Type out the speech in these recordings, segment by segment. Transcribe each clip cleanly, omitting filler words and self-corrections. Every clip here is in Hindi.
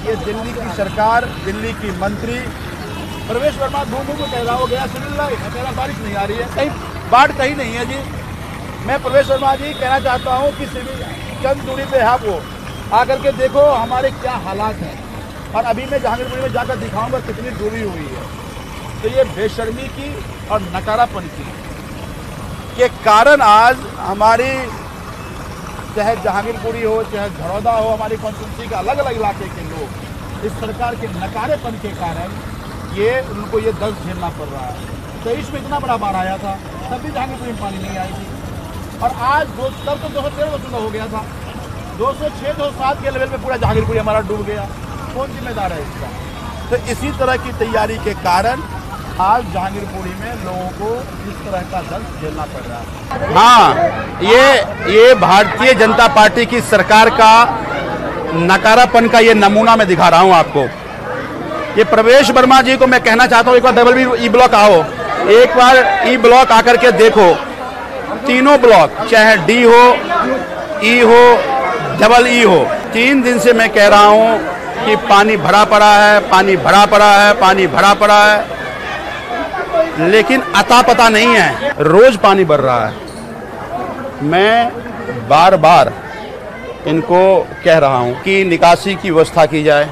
ये दिल्ली की सरकार, दिल्ली की मंत्री प्रवेश वर्मा घूम घूम कह रहा हो गया सिविल लाइन, कह रहा बारिश नहीं आ रही है, कहीं बाढ़ कहीं नहीं है जी। मैं प्रवेश वर्मा जी कहना चाहता हूँ कि सिविल चंद दूरी पे है वो, आकर के देखो हमारे क्या हालात हैं। और अभी मैं जहांगीरपुरी में जाकर दिखाऊंगा कितनी डूबी हुई है। तो ये बेशर्मी की और नकारापन की के कारण आज हमारी चाहे जहांगीरपुरी हो चाहे झरौदा हो, हमारी कॉन्स्टिट्यूंसी के अलग अलग इलाके के लोग इस सरकार के नकारेपन के कारण उनको ये दर्द झेलना पड़ रहा है। 23 में इतना बड़ा बाढ़ आया था, तब भी जहांगीरपुरी में पानी नहीं आई थी। और आज तब तो 213 हो गया था, 206-207 के लेवल पे पूरा जहांगीरपुरी हमारा डूब गया। कौन जिम्मेदार है इसका? तो इसी तरह की तैयारी के कारण आज जहांगीरपुरी में लोगों को इस तरह का दर्द झेलना पड़ रहा है। हाँ, ये भारतीय जनता पार्टी की सरकार का नकारापन का ये नमूना मैं दिखा रहा हूँ आपको। ये प्रवेश वर्मा जी को मैं कहना चाहता हूँ, एक बार डबल ई ब्लॉक आओ, एक बार ई ब्लॉक आकर के देखो। तीनों ब्लॉक चाहे डी हो, ई हो, डबल ई हो, 3 दिन से मैं कह रहा हूँ कि पानी भरा पड़ा है, पानी भरा पड़ा है, पानी भरा पड़ा है, लेकिन अता पता नहीं है। रोज पानी बढ़ रहा है। मैं बार बार इनको कह रहा हूँ कि निकासी की व्यवस्था की जाए।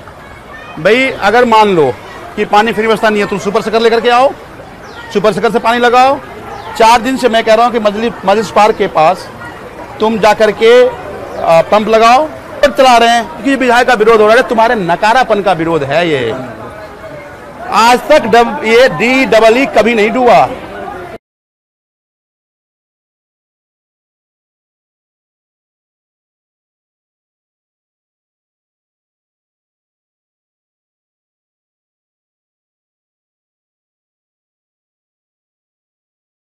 भाई अगर मान लो कि पानी फ्री व्यवस्था नहीं है, तुम सुपर सेकर लेकर के आओ, सुपर सेकर से पानी लगाओ। 4 दिन से मैं कह रहा हूँ कि मजलिस पार्क के पास तुम जाकर के पंप लगाओ। चला रहे हैं क्योंकि विधायक का विरोध हो रहा है, तुम्हारे नकारापन का विरोध है ये। आज तक ये DEE कभी नहीं डूबा।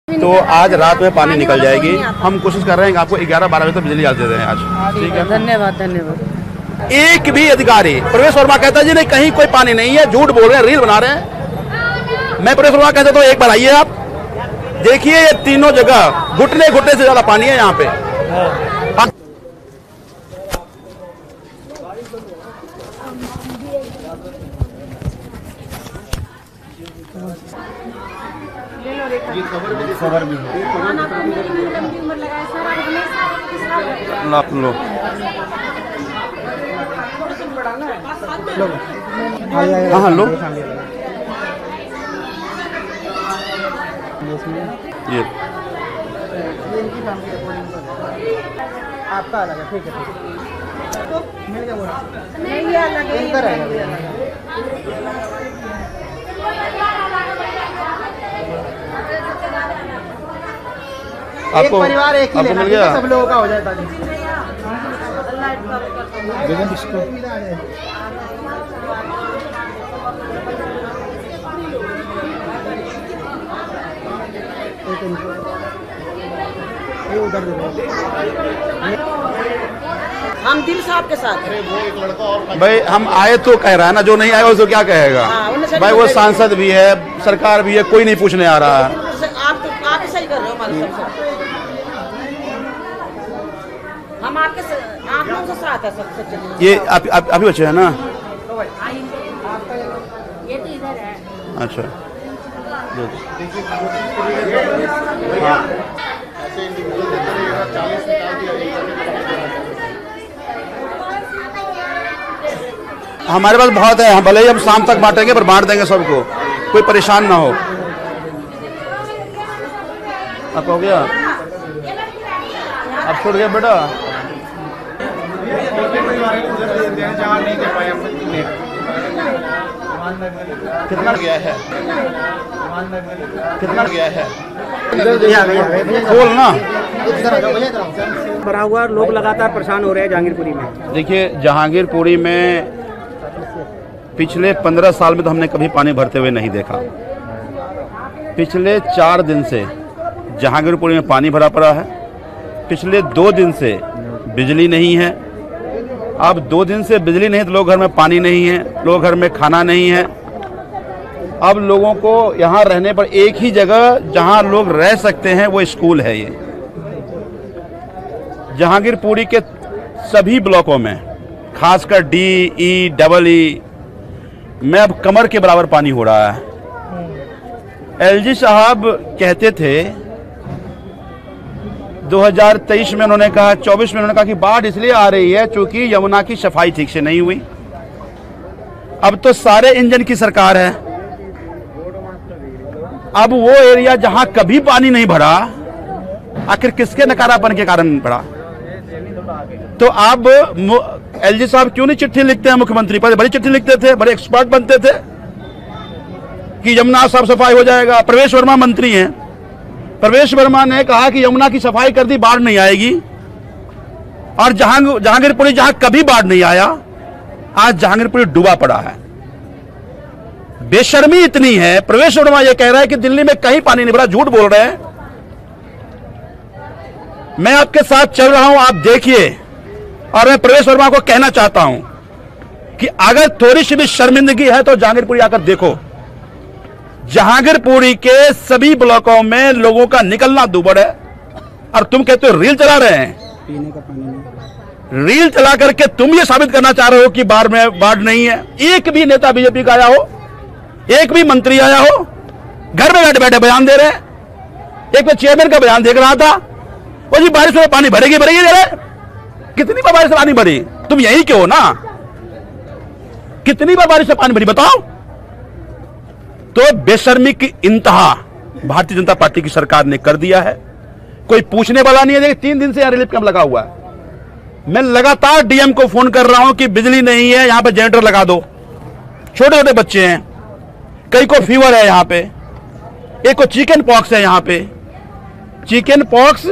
तो आज रात में पानी निकल जाएगी। हम कोशिश कर रहे हैं कि आपको 11-12 बजे तक बिजली आ दे दें आज। ठीक है, धन्यवाद धन्यवाद। एक भी अधिकारी, प्रवेश वर्मा कहता है जी नहीं कहीं कोई पानी नहीं है, झूठ बोल रहे हैं, रील बना रहे हैं। मैं प्रवेश वर्मा कहता हूँ एक बार आइए, आप देखिए ये तीनों जगह घुटने घुटने से ज्यादा पानी है यहाँ पे। खबर भी लो हाँ लो ये आपका अलग है, ठीक है मिल गया बोला नहीं, ये अलग है। आपको परिवार एक ही मिल गया, सब लोगों का हो जाए ताकि हम दिल साहब के साथ। भाई हम आए तो कह रहा है ना, जो नहीं आए उसको क्या कहेगा। भाई वो सांसद भी है, सरकार भी है, कोई नहीं पूछने आ रहा है। आप सही कर रहे हो हमारे सबसे, हम आपके आप लोगों के साथ है सबसे। ये अभी बच्चे है ना, ये तो इधर है। अच्छा हाँ। हमारे पास बहुत है, भले ही हम शाम तक बांटेंगे पर बांट देंगे सबको, कोई परेशान ना हो। अब हो गया, अब छूट गया बेटा। कितना गया है, कितना गया है बोल ना। भरा हुआ, लोग लगातार परेशान हो रहे हैं जहांगीरपुरी में। देखिए जहांगीरपुरी में पिछले 15 साल में तो हमने कभी पानी भरते हुए नहीं देखा। पिछले 4 दिन से जहांगीरपुरी में पानी भरा पड़ा है। पिछले 2 दिन से बिजली नहीं है। अब 2 दिन से बिजली नहीं तो लोग घर में पानी नहीं है, लोग घर में खाना नहीं है। अब लोगों को यहाँ रहने पर एक ही जगह जहाँ लोग रह सकते हैं वो स्कूल है। ये जहांगीरपुरी के सभी ब्लॉकों में खासकर डी, ई, डबल ई में अब कमर के बराबर पानी हो रहा है। एलजी साहब कहते थे 2023 में उन्होंने कहा, 24 में उन्होंने कहा कि बाढ़ इसलिए आ रही है क्योंकि यमुना की सफाई ठीक से नहीं हुई। अब तो सारे इंजन की सरकार है। अब वो एरिया जहां कभी पानी नहीं भरा, आखिर किसके नकारापन के कारण भरा? तो अब एलजी साहब क्यों नहीं चिट्ठी लिखते हैं मुख्यमंत्री पर? बड़ी चिट्ठी लिखते थे, बड़े एक्सपर्ट बनते थे कि यमुना साफ सफाई हो जाएगा। प्रवेश वर्मा मंत्री हैं, प्रवेश वर्मा ने कहा कि यमुना की सफाई कर दी, बाढ़ नहीं आएगी। और जहांगीरपुरी जहां कभी बाढ़ नहीं आया, आज जहांगीरपुरी डूबा पड़ा है। बेशर्मी इतनी है। प्रवेश वर्मा यह कह रहा है कि दिल्ली में कहीं पानी नहीं भरा, झूठ बोल रहे हैं। मैं आपके साथ चल रहा हूं, आप देखिए। और मैं प्रवेश वर्मा को कहना चाहता हूं कि अगर थोड़ी सी भी शर्मिंदगी है तो जहांगीरपुरी आकर देखो। जहांगीरपुरी के सभी ब्लॉकों में लोगों का निकलना दुबड़ है, और तुम कहते हो रील चला रहे हैं। पीने का पानी नहीं। रील चला करके तुम ये साबित करना चाह रहे हो कि बाढ़ में बाढ़ नहीं है। एक भी नेता बीजेपी का आया हो, एक भी मंत्री आया हो, घर में बैठे बैठे बयान दे रहे हैं। एक मैं चेयरमैन का बयान देख रहा था, वो जी बारिश में पानी भरेगी भरेगी दे रहे। कितनी बार बारिश से पानी भरी? तुम यही क्यों ना? कितनी बार बारिश से पानी भरी बताओ? तो बेशर्मी की इंतहा भारतीय जनता पार्टी की सरकार ने कर दिया है। कोई पूछने वाला नहीं है। देखिए 3 दिन से यहां रिलीफ कैंप लगा हुआ है। मैं लगातार डीएम को फोन कर रहा हूं कि बिजली नहीं है, यहां पे जनरेटर लगा दो। छोटे छोटे बच्चे हैं, कई को फीवर है यहां पे, एक को चिकन पॉक्स है। यहां पे चिकन पॉक्स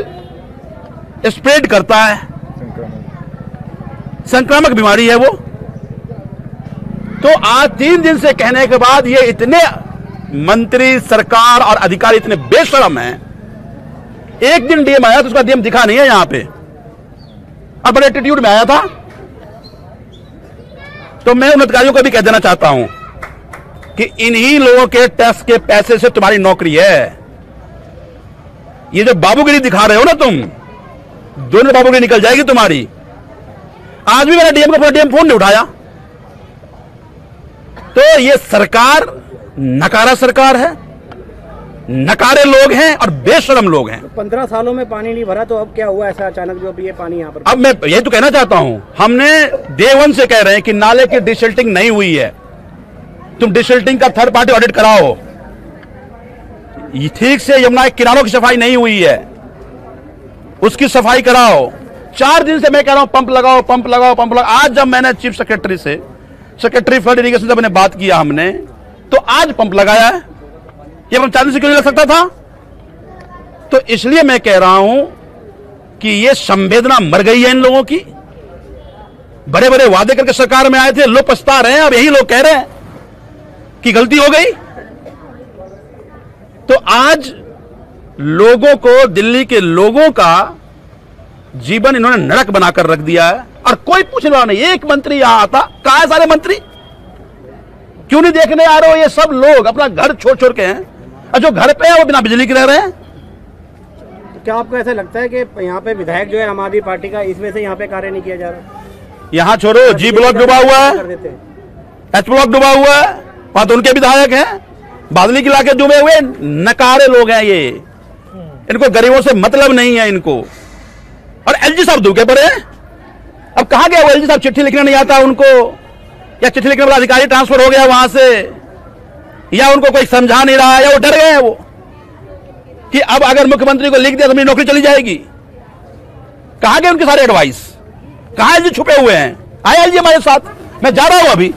स्प्रेड करता है, संक्रामक बीमारी है वो। तो आज 3 दिन से कहने के बाद ये इतने मंत्री, सरकार और अधिकारी इतने बेशरम हैं। एक दिन डीएम आया तो उसका डीएम दिखा नहीं है यहां पे, और बड़े एटीट्यूड में आया था। तो मैं उन अधिकारियों को भी कह देना चाहता हूं कि इन्हीं लोगों के टैक्स के पैसे से तुम्हारी नौकरी है। ये जो बाबूगिरी दिखा रहे हो ना तुम, दोनों बाबूगिरी निकल जाएगी तुम्हारी। आज भी मैंने डीएम को डीएम फोन नहीं उठाया। तो ये सरकार नकारा सरकार है, नकारे लोग हैं और बेशरम लोग हैं। 15 सालों में पानी नहीं भरा, तो अब क्या हुआ ऐसा अचानक जो अब ये पानी यहाँ पर? अब मैं ये तो कहना चाहता हूं, हमने डे 1 से कह रहे हैं कि नाले की डिसल्टिंग नहीं हुई है। तुम डिसल्टिंग का थर्ड पार्टी ऑडिट कराओ। ठीक से यमुना के किनारों की सफाई नहीं हुई है, उसकी सफाई कराओ। 4 दिन से मैं कह रहा हूं पंप लगाओ, पंप लगाओ, पंप लगाओ। आज जब मैंने चीफ सेक्रेटरी से, सेक्रेटरी फ्लड इरिगेशन से मैंने बात किया हमने, तो आज पंप लगाया है। ये पंप 4 दिन से क्यों नहीं लग सकता था? तो इसलिए मैं कह रहा हूं कि ये संवेदना मर गई है इन लोगों की। बड़े बड़े वादे करके सरकार में आए थे, लोग पछता रहे हैं। अब यही लोग कह रहे हैं कि गलती हो गई। तो आज लोगों को, दिल्ली के लोगों का जीवन इन्होंने नरक बनाकर रख दिया है, और कोई पूछने वाला नहीं। एक मंत्री यहां आता, कहां है सारे मंत्री? क्यों नहीं देखने आ रहे हो? ये सब लोग अपना घर छोड़ छोड़ के हैं, और जो घर पे है वो बिना बिजली के रह रहे हैं। तो क्या आपको ऐसा लगता है कि यहाँ पे विधायक जो है आम आदमी पार्टी का, इस वजह से यहाँ पे कार्य नहीं किया जा रहा? यहां छोड़ो, जी ब्लॉक डूबा हुआ है, एच ब्लॉक डूबा हुआ है, वहां तो उनके विधायक हैं। बादली के इलाके डूबे हुए नकारे लोग हैं ये। इनको गरीबों से मतलब नहीं है इनको। और एलजी साहब धूके पड़े हैं। अब कहां गया वो एलजी साहब? चिट्ठी लिखने नहीं आता उनको, या चिट्ठी लिखने वाला अधिकारी ट्रांसफर हो गया वहां से, या उनको कोई समझा नहीं रहा है, या वो डर गए हैं वो कि अब अगर मुख्यमंत्री को लिख दिया तो मेरी नौकरी चली जाएगी। कहां गए उनके सारे एडवाइस? कहां एलजी छुपे हुए हैं? आए एलजी हमारे साथ, मैं जा रहा हूं अभी,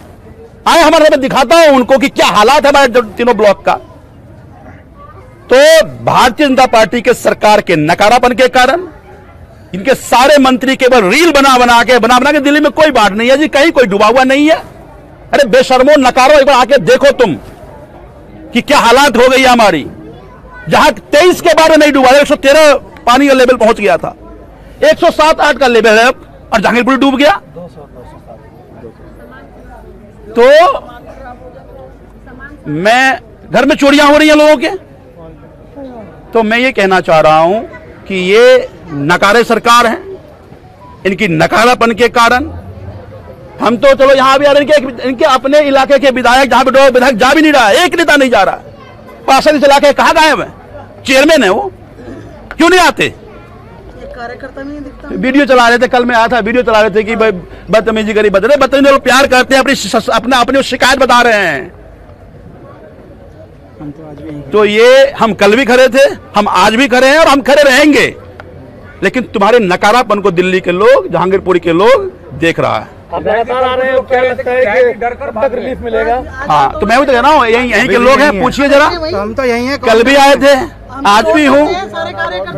आए हमारे, मैं दिखाता हूं उनको कि क्या हालात है हमारे तीनों ब्लॉक का। तो भारतीय जनता पार्टी के सरकार के नकारापन के कारण इनके सारे मंत्री केवल रील बना के दिल्ली में कोई बाढ़ नहीं है जी, कहीं कोई डूबा हुआ नहीं है। अरे बेशर्मो, नकारो, एक बार आके देखो तुम कि क्या हालात हो गई है हमारी। जहां 23 के बाद नहीं डूबा, 113 पानी का लेवल पहुंच गया था, 107-8 का लेवल है अब, और जहांगीरपुर डूब गया। तो मैं, घर में चोरियां हो रही हैं लोगों के। तो मैं ये कहना चाह रहा हूं कि ये नकारे सरकार है, इनकी नकारापन के कारण हम तो चलो यहाँ भी आ रहे हैं, इनके अपने इलाके के विधायक जहाँ पे विधायक जा भी नहीं रहा है, एक नेता नहीं जा रहा। पार्षद इस इलाके कहाँ गायब है? चेयरमैन है वो, क्यों नहीं आते? कार्यकर्ता नहीं दिखता। वीडियो चला रहे थे, कल मैं आया था, वीडियो चला रहे थे कि भाई बदतमीजी करी, बदतमीजी लोग प्यार करते हैं, अपनी शिकायत बता रहे हैं। तो ये हम कल भी खड़े थे, हम आज भी खड़े हैं और हम खड़े रहेंगे, लेकिन तुम्हारे नकारापन को दिल्ली के लोग, जहांगीरपुरी के लोग देख रहा है। आप लगातार आ रहे हो, क्या लगता है कि डर कर कब तक रिलीफ मिलेगा? हाँ, तो मैं भी तो कह रहा हूँ, यहीं के लोग हैं, पूछिए जरा। हम तो यही हैं, कल भी आए थे, आज भी हूँ।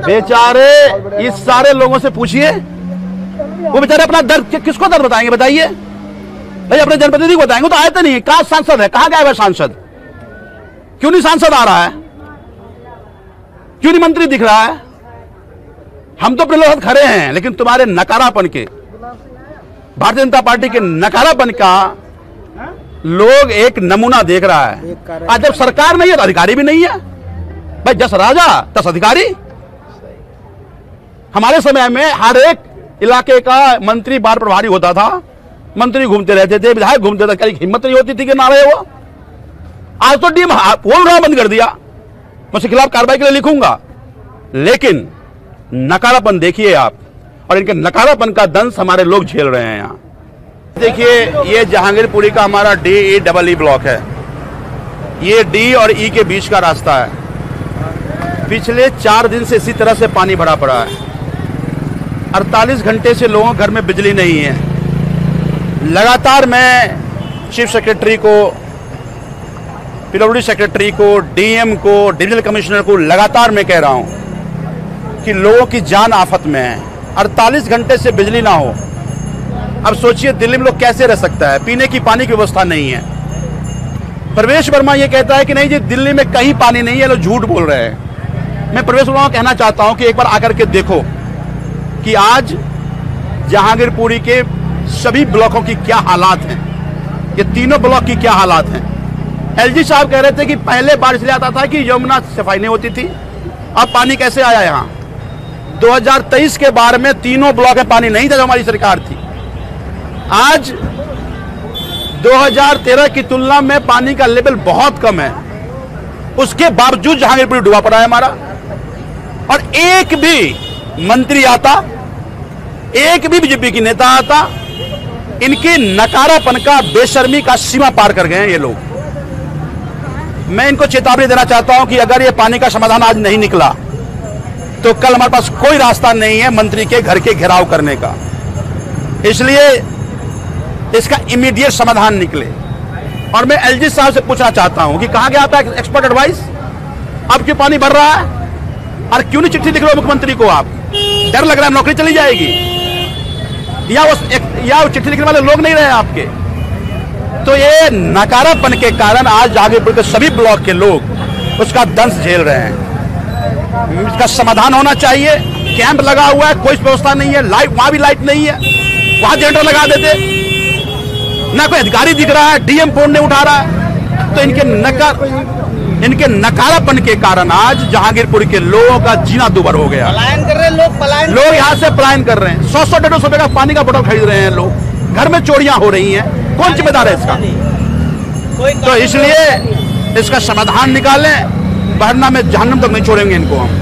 बेचारे इस सारे लोगों से पूछिए, वो बेचारे अपना दर्द किसको दर्द बताएंगे? बताइए भाई, अपने जनप्रतिनिधि को बताएंगे। तो आए तो नहीं, कहाँ सांसद है? कहाँ गया है सांसद? क्यों नहीं सांसद आ रहा है? क्यों नहीं मंत्री दिख रहा है? हम तो अपने लोग खड़े हैं, लेकिन तुम्हारे नकारापन के, भारतीय जनता पार्टी के नकारापन का लोग एक नमूना देख रहा है। आज जब सरकार नहीं है तो अधिकारी भी नहीं है भाई, जस राजा तस अधिकारी। हमारे समय में हर एक इलाके का मंत्री बार प्रभारी होता था, मंत्री घूमते रहते थे, विधायक घूमते थे, कहीं हिम्मत नहीं होती थी कि ना रहे वो। आज तो डीएम बोल रहा बंद कर दिया, मैं उसके खिलाफ कार्रवाई के लिए लिखूंगा। लेकिन नकारापन देखिए आप, और इनके नकारापन का दंश हमारे लोग झेल रहे हैं। यहाँ देखिए, ये जहांगीरपुरी का हमारा DE ब्लॉक है। ये D और E के बीच का रास्ता है। पिछले 4 दिन से इसी तरह से पानी भरा पड़ा है। 48 घंटे से लोगों के घर में बिजली नहीं है। लगातार मैं चीफ सेक्रेटरी को, PWD सेक्रेटरी को, DM को, डिविजनल कमिश्नर को लगातार मैं कह रहा हूं कि लोगों की जान आफत में है। 48 घंटे से बिजली ना हो, अब सोचिए दिल्ली में लोग कैसे रह सकता है? पीने की पानी की व्यवस्था नहीं है। प्रवेश वर्मा ये कहता है कि नहीं जी, दिल्ली में कहीं पानी नहीं है, लोग झूठ बोल रहे हैं। मैं प्रवेश वर्मा को कहना चाहता हूं कि एक बार आकर के देखो कि आज जहांगीरपुरी के सभी ब्लॉकों की क्या हालात हैं, ये तीनों ब्लॉक की क्या हालात हैं। LG साहब कह रहे थे कि पहले बारिश इसलिए आता था कि यमुना सफाई नहीं होती थी, अब पानी कैसे आया यहाँ? 2023 के बारे में तीनों ब्लॉक में पानी नहीं था जब हमारी सरकार थी। आज 2013 की तुलना में पानी का लेवल बहुत कम है, उसके बावजूद जहांगीरपुर डूबा पड़ा है हमारा। और एक भी मंत्री आता, एक भी बीजेपी की नेता आता, इनके नकारापन का, बेशर्मी का सीमा पार कर गए हैं ये लोग। मैं इनको चेतावनी देना चाहता हूं कि अगर ये पानी का समाधान आज नहीं निकला तो कल हमारे पास कोई रास्ता नहीं है मंत्री के घर के घेराव करने का। इसलिए इसका इमीडिएट समाधान निकले। और मैं LG साहब से पूछना चाहता हूं कि कहां गया था एक्सपर्ट एडवाइस? अब क्यों पानी भर रहा है? और क्यों नहीं चिट्ठी लिख रहे हो मुख्यमंत्री को? आप डर लग रहा है नौकरी चली जाएगी, या वो चिट्ठी लिखने वाले लोग नहीं रहे आपके? तो ये नकारापन के कारण आज जहांगीरपुर के सभी ब्लॉक के लोग उसका दंश झेल रहे हैं। इसका समाधान होना चाहिए। कैंप लगा हुआ है, कोई व्यवस्था नहीं है, लाइट, वहां भी लाइट नहीं है, वहां जनरेटर लगा देते, ना कोई अधिकारी दिख रहा है, DM फोन नहीं उठा रहा है। तो इनके नकारापन के कारण आज जहांगीरपुर के लोगों का जीना दुभर हो गया। पलायन कर रहे हैं लोग, यहाँ से पलायन कर रहे हैं। 100-150 रुपए का पानी का बोतल खरीद रहे हैं लोग, घर में चोरियां हो रही हैं। कौन जिम्मेदार है इसका? तो इसलिए इसका समाधान निकालें, वरना में जहन्नम तक नहीं छोड़ेंगे इनको हम।